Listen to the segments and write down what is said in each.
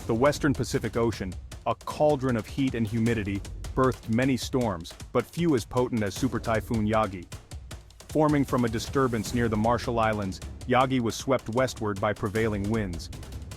The western Pacific Ocean, a cauldron of heat and humidity, birthed many storms, but few as potent as Super Typhoon Yagi. Forming from a disturbance near the Marshall Islands, Yagi was swept westward by prevailing winds.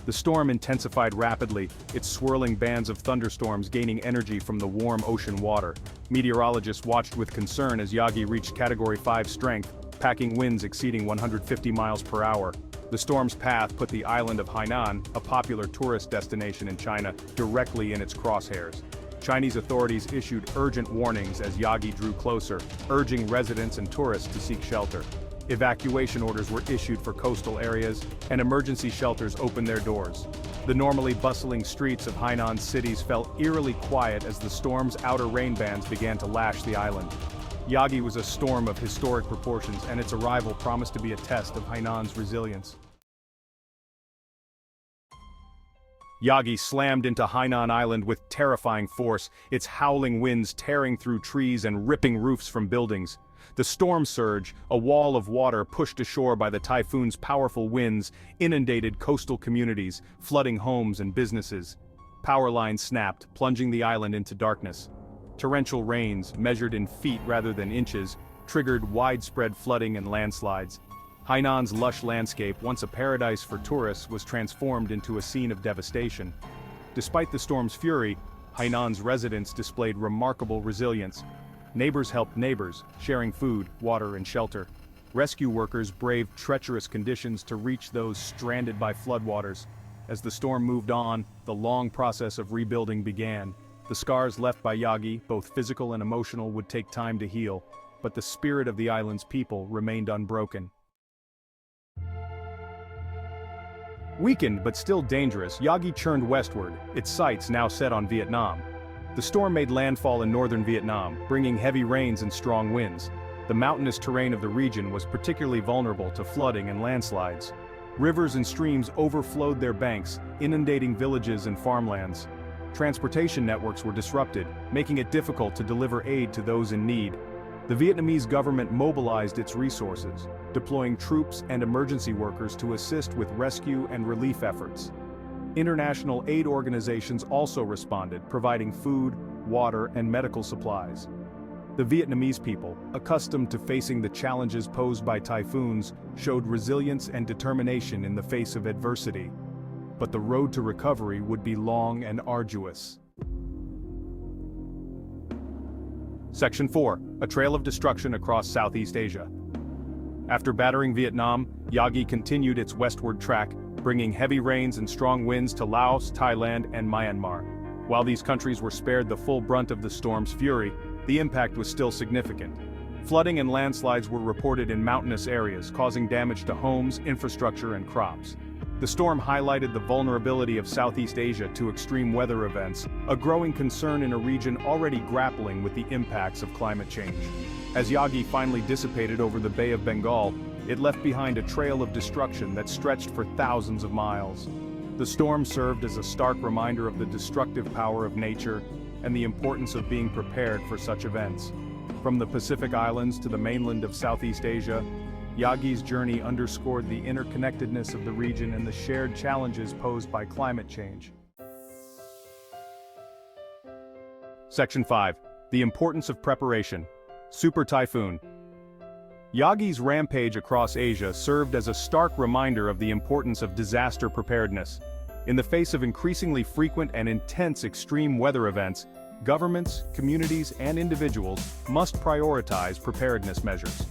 The storm intensified rapidly, its swirling bands of thunderstorms gaining energy from the warm ocean water. Meteorologists watched with concern as Yagi reached Category 5 strength, packing winds exceeding 150 miles per hour. The storm's path put the island of Hainan, a popular tourist destination in China, directly in its crosshairs. Chinese authorities issued urgent warnings as Yagi drew closer, urging residents and tourists to seek shelter. Evacuation orders were issued for coastal areas, and emergency shelters opened their doors. The normally bustling streets of Hainan's cities fell eerily quiet as the storm's outer rain bands began to lash the island. Yagi was a storm of historic proportions, and its arrival promised to be a test of Hainan's resilience. Yagi slammed into Hainan Island with terrifying force, its howling winds tearing through trees and ripping roofs from buildings. The storm surge, a wall of water pushed ashore by the typhoon's powerful winds, inundated coastal communities, flooding homes and businesses. Power lines snapped, plunging the island into darkness. Torrential rains, measured in feet rather than inches, triggered widespread flooding and landslides. Hainan's lush landscape, once a paradise for tourists, was transformed into a scene of devastation. Despite the storm's fury, Hainan's residents displayed remarkable resilience. Neighbors helped neighbors, sharing food, water, and shelter. Rescue workers braved treacherous conditions to reach those stranded by floodwaters. As the storm moved on, the long process of rebuilding began. The scars left by Yagi, both physical and emotional, would take time to heal, but the spirit of the island's people remained unbroken. Weakened but still dangerous, Yagi churned westward, its sights now set on Vietnam. The storm made landfall in northern Vietnam, bringing heavy rains and strong winds. The mountainous terrain of the region was particularly vulnerable to flooding and landslides. Rivers and streams overflowed their banks, inundating villages and farmlands. Transportation networks were disrupted, making it difficult to deliver aid to those in need. The Vietnamese government mobilized its resources, deploying troops and emergency workers to assist with rescue and relief efforts. International aid organizations also responded, providing food, water, and medical supplies. The Vietnamese people, accustomed to facing the challenges posed by typhoons, showed resilience and determination in the face of adversity. But the road to recovery would be long and arduous. Section 4. A trail of destruction across Southeast Asia. After battering Vietnam, Yagi continued its westward track, bringing heavy rains and strong winds to Laos, Thailand, and Myanmar. While these countries were spared the full brunt of the storm's fury, the impact was still significant. Flooding and landslides were reported in mountainous areas, causing damage to homes, infrastructure, and crops. The storm highlighted the vulnerability of Southeast Asia to extreme weather events, a growing concern in a region already grappling with the impacts of climate change. As Yagi finally dissipated over the Bay of Bengal, it left behind a trail of destruction that stretched for thousands of miles. The storm served as a stark reminder of the destructive power of nature and the importance of being prepared for such events. From the Pacific Islands to the mainland of Southeast Asia, Yagi's journey underscored the interconnectedness of the region and the shared challenges posed by climate change. Section 5. The importance of preparation. Super Typhoon. Yagi's rampage across Asia served as a stark reminder of the importance of disaster preparedness. In the face of increasingly frequent and intense extreme weather events, governments, communities, and individuals must prioritize preparedness measures.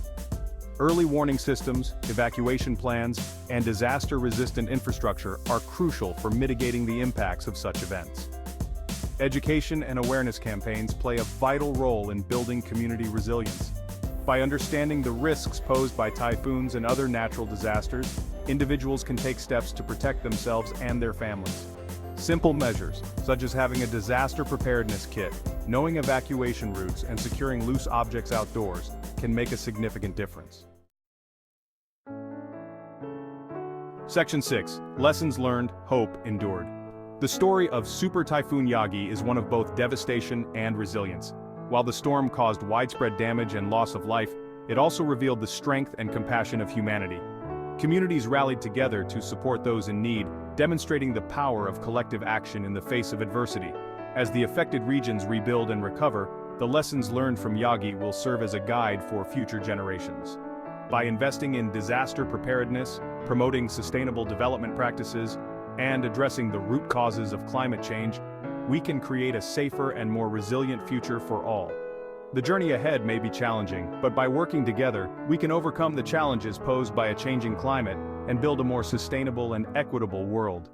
Early warning systems, evacuation plans, and disaster-resistant infrastructure are crucial for mitigating the impacts of such events. Education and awareness campaigns play a vital role in building community resilience. By understanding the risks posed by typhoons and other natural disasters, individuals can take steps to protect themselves and their families. Simple measures, such as having a disaster preparedness kit, knowing evacuation routes, and securing loose objects outdoors, can make a significant difference. Section 6. Lessons learned, hope endured. The story of Super Typhoon Yagi is one of both devastation and resilience. While the storm caused widespread damage and loss of life, it also revealed the strength and compassion of humanity. Communities rallied together to support those in need, demonstrating the power of collective action in the face of adversity. As the affected regions rebuild and recover, the lessons learned from Yagi will serve as a guide for future generations. By investing in disaster preparedness, promoting sustainable development practices, and addressing the root causes of climate change, we can create a safer and more resilient future for all. The journey ahead may be challenging, but by working together, we can overcome the challenges posed by a changing climate and build a more sustainable and equitable world.